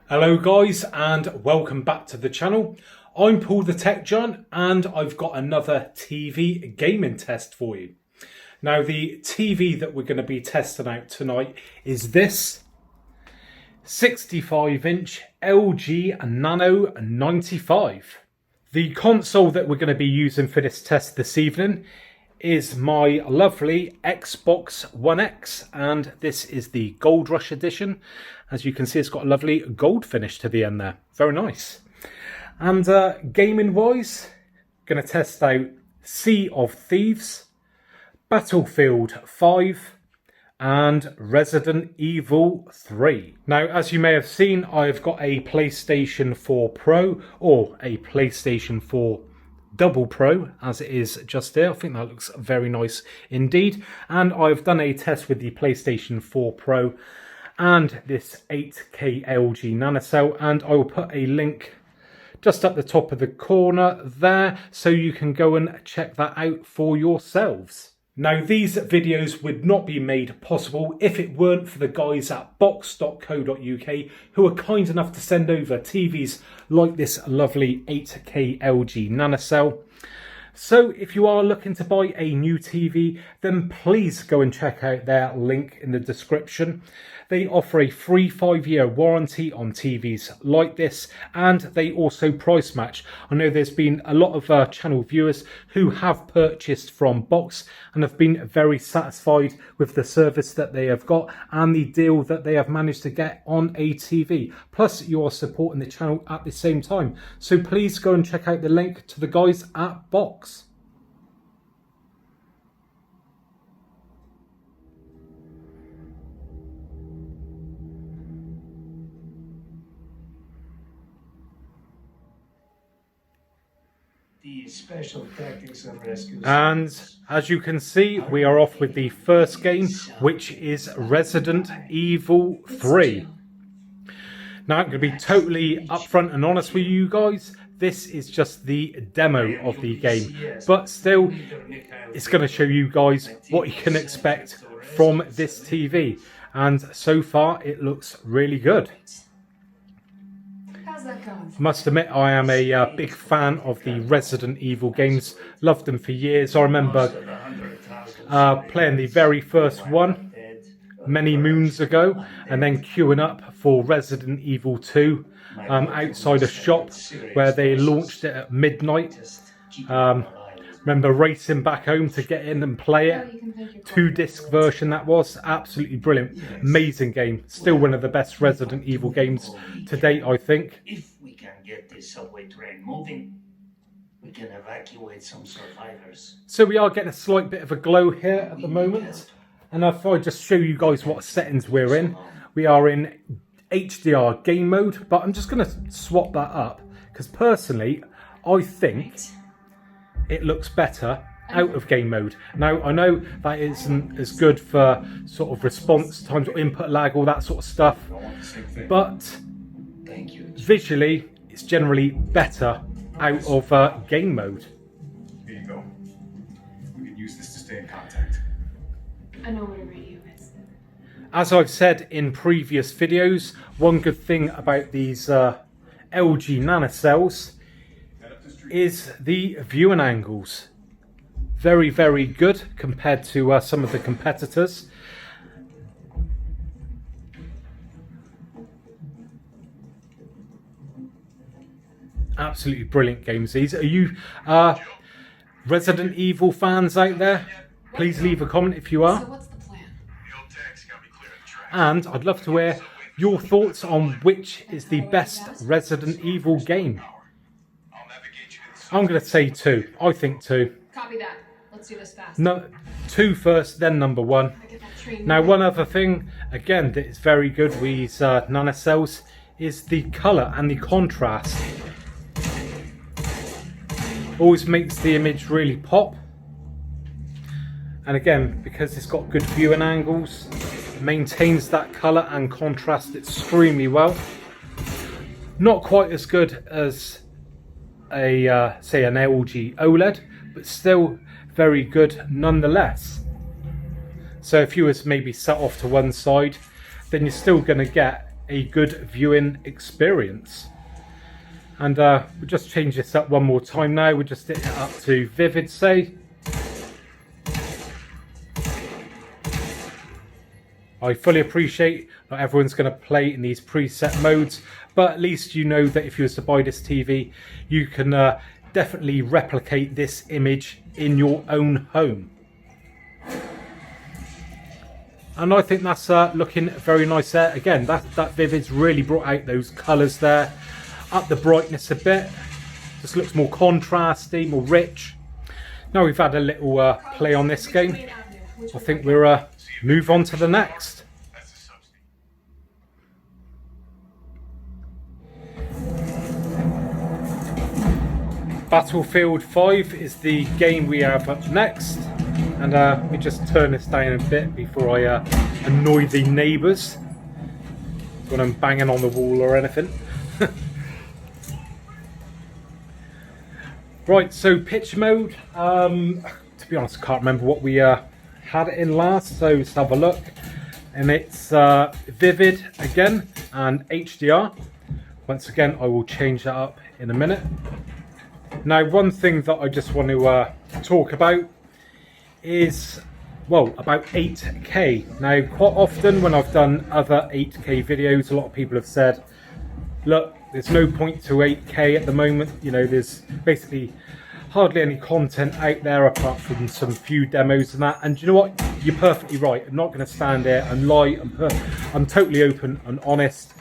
Hello guys and welcome back to the channel. I'm Paul the Tech Giant and I've got another TV gaming test for you. Now the TV that we're going to be testing out tonight is this 65-inch LG Nano95. The console that we're going to be using for this test this evening is my lovely Xbox One X, and this is the Gold Rush edition. As you can see, it's got a lovely gold finish to the end there. Very nice. And gaming wise, going to test out Sea of Thieves, Battlefield 5 and Resident Evil 3. Now, as you may have seen, I've got a PlayStation 4 Pro, or a PlayStation 4 Double Pro, as it is just there. I think that looks very nice indeed. And I've done a test with the PlayStation 4 Pro and this 8K LG NanoCell, and I will put a link just up the top of the corner there so you can go and check that out for yourselves. Now, these videos would not be made possible if it weren't for the guys at box.co.uk who are kind enough to send over TVs like this lovely 8K LG NanoCell. So if you are looking to buy a new TV, then please go and check out their link in the description. They offer a free 5-year warranty on TVs like this, and they also price match. I know there's been a lot of channel viewers who have purchased from Box and have been very satisfied with the service that they have got and the deal that they have managed to get on a TV. Plus, you are supporting the channel at the same time. So please go and check out the link to the guys at Box. The special tactics and rescue. And as you can see, we are off with the first game, which is Resident Evil 3. Now, I'm going to be totally upfront and honest with you guys. This is just the demo of the game, but still, it's going to show you guys what you can expect from this TV. And so far, it looks really good. Must admit, I am a big fan of the Resident Evil games. Loved them for years. I remember playing the very first one many moons ago, and then queuing up for Resident Evil 2 outside a shop where they launched it at midnight. Remember racing back home to get in and play it. 2-disc version that was. Absolutely brilliant. Amazing game. Still one of the best Resident Evil games to date, I think. If we can get this subway train moving, we can evacuate some survivors. So we are getting a slight bit of a glow here at the moment. And if I just show you guys what settings we're in. We are in HDR game mode, but I'm just going to swap that up because personally, I think it looks better out of game mode. Now, I know that isn't as good for sort of response times or input lag, all that sort of stuff, but visually, it's generally better out of game mode. Here you go. We can use this to stay in contact. I know what a radio is. As I've said in previous videos, one good thing about these LG NanoCells is the viewing angles. Very, very good compared to some of the competitors. Absolutely brilliant games these. Are you Resident Evil fans out there? Please leave a comment if you are. So what's the plan? And I'd love to hear your thoughts on which is the best Resident Evil game. I'm going to say 2. I think 2. Copy that. Let's do this fast. No, 2 first, then number 1. Now, one other thing, again, that is very good with these NanoCells is the colour and the contrast. Always makes the image really pop. And again, because it's got good viewing angles, it maintains that colour and contrast extremely well. Not quite as good as a say an LG OLED, but still very good nonetheless. So if you was maybe set off to one side, then you're still going to get a good viewing experience. And we'll just change this up one more time now. We'll just hit it up to vivid, say. I fully appreciate not everyone's going to play in these preset modes, but at least you know that if you was to buy this TV, you can definitely replicate this image in your own home. And I think that's looking very nice there. Again, that Vivid's really brought out those colours there, up the brightness a bit. Just looks more contrasty, more rich. Now we've had a little play on this game, I think we'll move on to the next. That's the subsidy. Battlefield 5 is the game we have up next. And let me just turn this down a bit before I annoy the neighbours when I'm banging on the wall or anything. Right, so pitch mode. To be honest, I can't remember what we had it in last, so let's have a look. And it's vivid again and HDR. Once again, I will change that up in a minute. Now, one thing that I just want to talk about is, well, about 8K. Now, quite often when I've done other 8K videos, a lot of people have said, look, there's no point to 8K at the moment. You know, there's basically hardly any content out there apart from some few demos and that. And you know what? You're perfectly right. I'm not going to stand there and lie. I'm totally open and honest.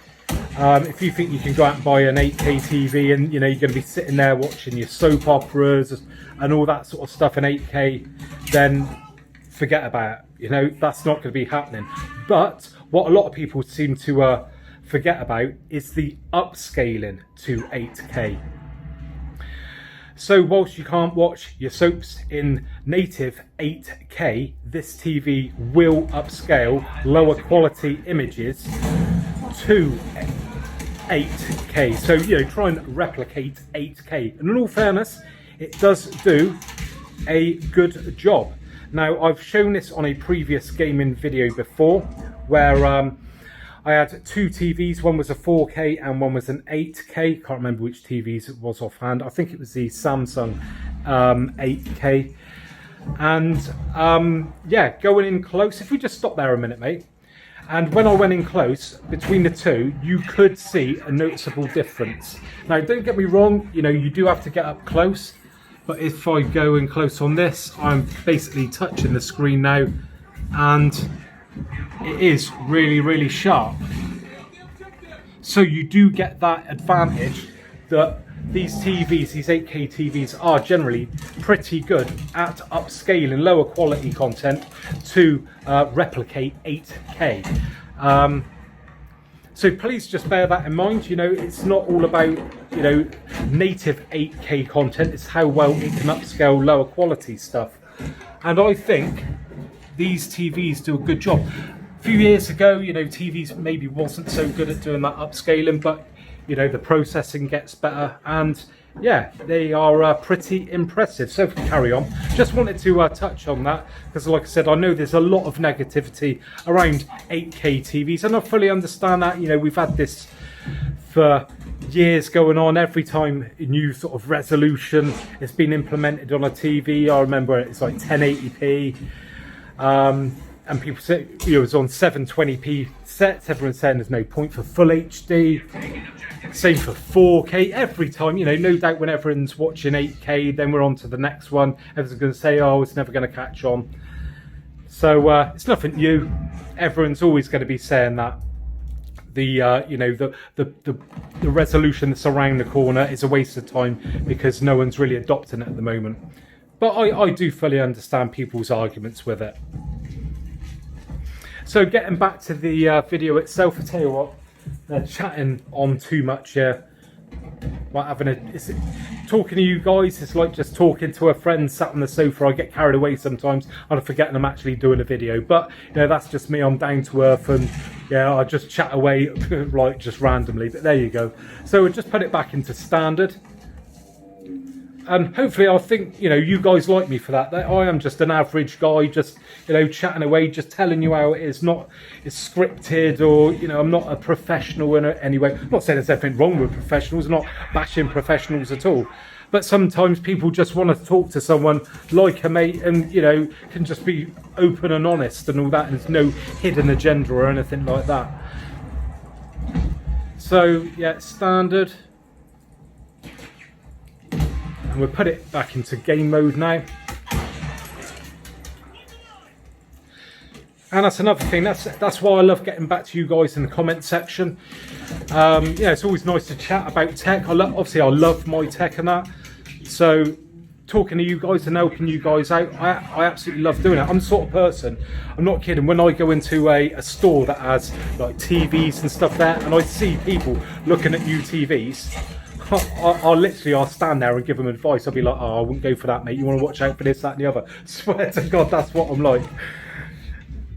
If you think you can go out and buy an 8K TV and, you know, you're going to be sitting there watching your soap operas and all that sort of stuff in 8K, then forget about it. You know, that's not going to be happening. But what a lot of people seem to forget about is the upscaling to 8K. So whilst you can't watch your soaps in native 8K, this TV will upscale lower quality images to 8K. So, you know, try and replicate 8K. And in all fairness, it does do a good job. Now, I've shown this on a previous gaming video before, where I had two TVs. One was a 4K and one was an 8K. Can't remember which TVs it was offhand. I think it was the Samsung 8K. And yeah, going in close. If we just stop there a minute, mate. And when I went in close, between the two, you could see a noticeable difference. Now, don't get me wrong, you know, you do have to get up close. But if I go in close on this, I'm basically touching the screen now. And it is really, really sharp. So you do get that advantage that these TVs, these 8K TVs, are generally pretty good at upscaling lower quality content to replicate 8K. So please just bear that in mind. You know, it's not all about, you know, native 8K content. It's how well it can upscale lower quality stuff. And I think these TVs do a good job. A few years ago, you know, TVs maybe wasn't so good at doing that upscaling, but, you know, the processing gets better, and yeah, they are pretty impressive. So if we carry on, just wanted to touch on that, because like I said, I know there's a lot of negativity around 8K TVs, and I fully understand that. You know, we've had this for years going on. Every time a new sort of resolution has been implemented on a TV, I remember it's like 1080p. And people say, you know, it's on 720p sets. Everyone's saying there's no point for full HD. Same for 4K. Every time, you know, no doubt when everyone's watching 8K, then we're on to the next one. Everyone's going to say, oh, it's never going to catch on. So it's nothing new. Everyone's always going to be saying that. The you know, the resolution that's around the corner is a waste of time because no one's really adopting it at the moment. But I do fully understand people's arguments with it. So getting back to the video itself, I tell you what, they're chatting on too much here. Like talking to you guys, it's like just talking to a friend sat on the sofa. I get carried away sometimes and I forget I'm actually doing a video. But you know, that's just me. I'm down to earth, and yeah, I just chat away like just randomly. But there you go. So we'll just put it back into standard. And hopefully I think, you know, you guys like me for that. That I am just an average guy, just, you know, chatting away, just telling you how it is. Not it's scripted, or, you know, I'm not a professional in any way. I'm not saying there's anything wrong with professionals, I'm not bashing professionals at all. But sometimes people just want to talk to someone like a mate, and, you know, can just be open and honest and all that, and there's no hidden agenda or anything like that. So yeah, standard. And we'll put it back into game mode now. And that's another thing, that's why I love getting back to you guys in the comment section. Yeah, it's always nice to chat about tech. Obviously I love my tech and that. So talking to you guys and helping you guys out, I absolutely love doing it. I'm the sort of person, I'm not kidding, when I go into a store that has like TVs and stuff there, and I see people looking at new TVs, I'll stand there and give them advice. I'll be like, oh, I wouldn't go for that, mate. You want to watch out for this, that and the other. Swear to God, that's what I'm like.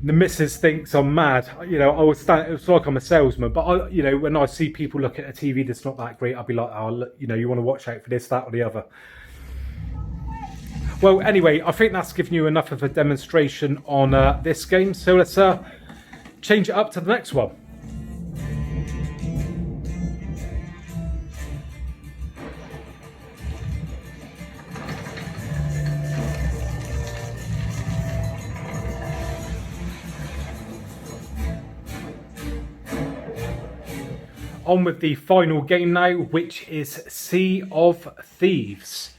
The missus thinks I'm mad. You know, I would stand, it's like I'm a salesman, but you know, when I see people look at a TV that's not that great, I'll be like, oh, look, you know, you want to watch out for this, that or the other. Well, anyway, I think that's given you enough of a demonstration on this game. So let's change it up to the next one. On with the final game now, which is Sea of Thieves.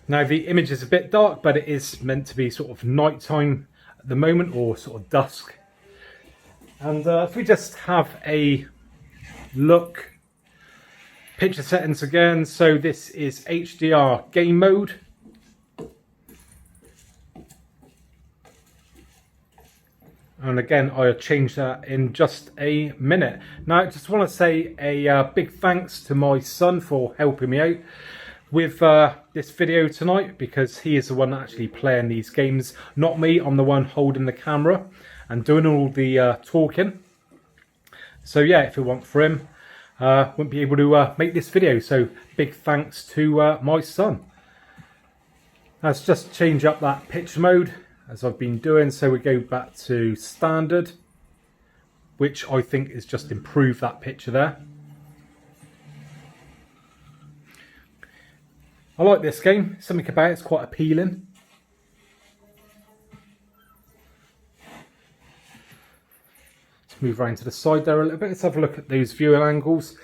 Now the image is a bit dark, but it is meant to be sort of nighttime at the moment, or sort of dusk. And if we just have a look, picture settings again. So this is HDR game mode. And again, I'll change that in just a minute. Now, I just want to say a big thanks to my son for helping me out with this video tonight, because he is the one actually playing these games, not me. I'm the one holding the camera and doing all the talking. So yeah, if it weren't for him, wouldn't be able to make this video. So big thanks to my son. Let's just change up that picture mode, as I've been doing. So we go back to standard, which I think is just improved that picture there. I like this game, something about it's quite appealing. Let's move around to the side there a little bit. Let's have a look at those viewing angles.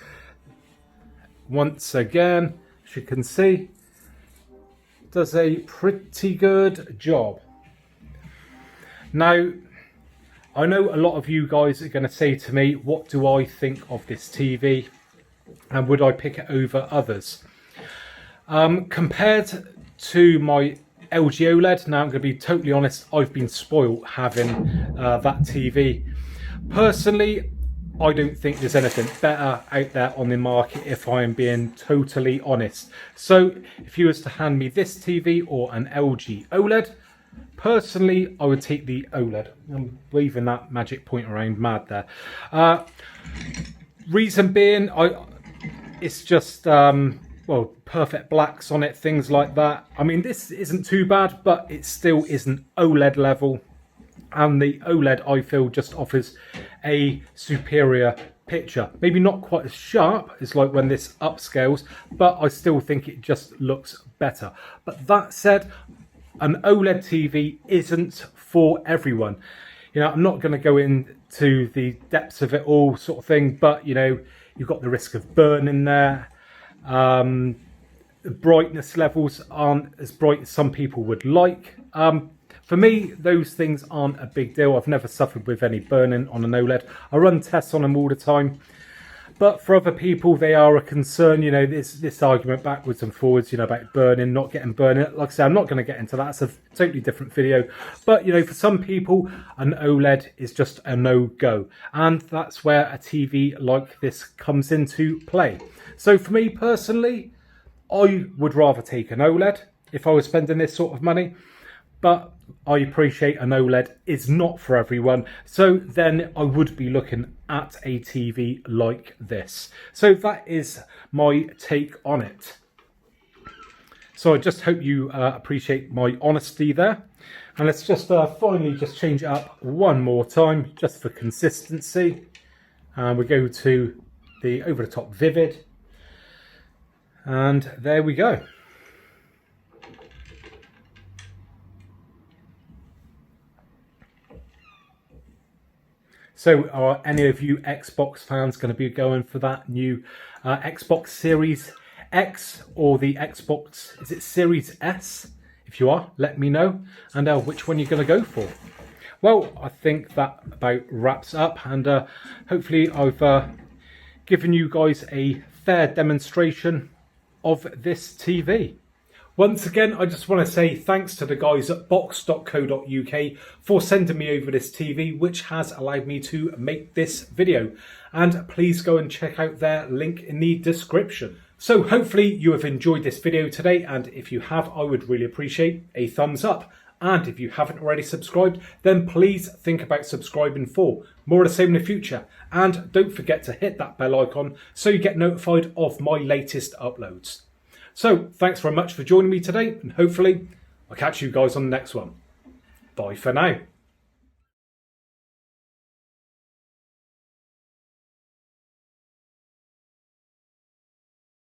Once again, as you can see, does a pretty good job. Now, I know a lot of you guys are going to say to me, what do I think of this TV? And would I pick it over others? Compared to my LG OLED, now I'm going to be totally honest, I've been spoiled having that TV. Personally, I don't think there's anything better out there on the market, if I am being totally honest. So if you was to hand me this TV or an LG OLED, personally, I would take the OLED. I'm waving that magic point around mad there. Reason being, it's just, well, perfect blacks on it, things like that. I mean, this isn't too bad, but it still isn't OLED level. And the OLED, I feel, just offers a superior picture. Maybe not quite as sharp as like when this upscales, but I still think it just looks better. But that said, an OLED TV isn't for everyone. You know, I'm not going to go into the depths of it all sort of thing, but, you know, you've got the risk of burning there. The brightness levels aren't as bright as some people would like. For me, those things aren't a big deal. I've never suffered with any burning on an OLED. I run tests on them all the time. But for other people, they are a concern. You know, this argument backwards and forwards, you know, about burning, not getting burning. Like I say, I'm not going to get into that. It's a totally different video. But, you know, for some people, an OLED is just a no-go. And that's where a TV like this comes into play. So for me personally, I would rather take an OLED if I was spending this sort of money. But I appreciate an OLED is not for everyone. So then I would be looking at a TV like this. So that is my take on it. So I just hope you appreciate my honesty there. And let's just finally just change it up one more time, just for consistency. And we go to the over-the-top vivid. And there we go. So are any of you Xbox fans going to be going for that new Xbox Series X or the Xbox, is it Series S? If you are, let me know, and which one you're going to go for. Well, I think that about wraps up, and hopefully I've given you guys a fair demonstration of this TV. Once again, I just want to say thanks to the guys at box.co.uk for sending me over this TV, which has allowed me to make this video. And please go and check out their link in the description. So hopefully you have enjoyed this video today, and if you have, I would really appreciate a thumbs up. And if you haven't already subscribed, then please think about subscribing for more of the same in the future. And don't forget to hit that bell icon so you get notified of my latest uploads. So, thanks very much for joining me today, and hopefully I'll catch you guys on the next one. Bye for now.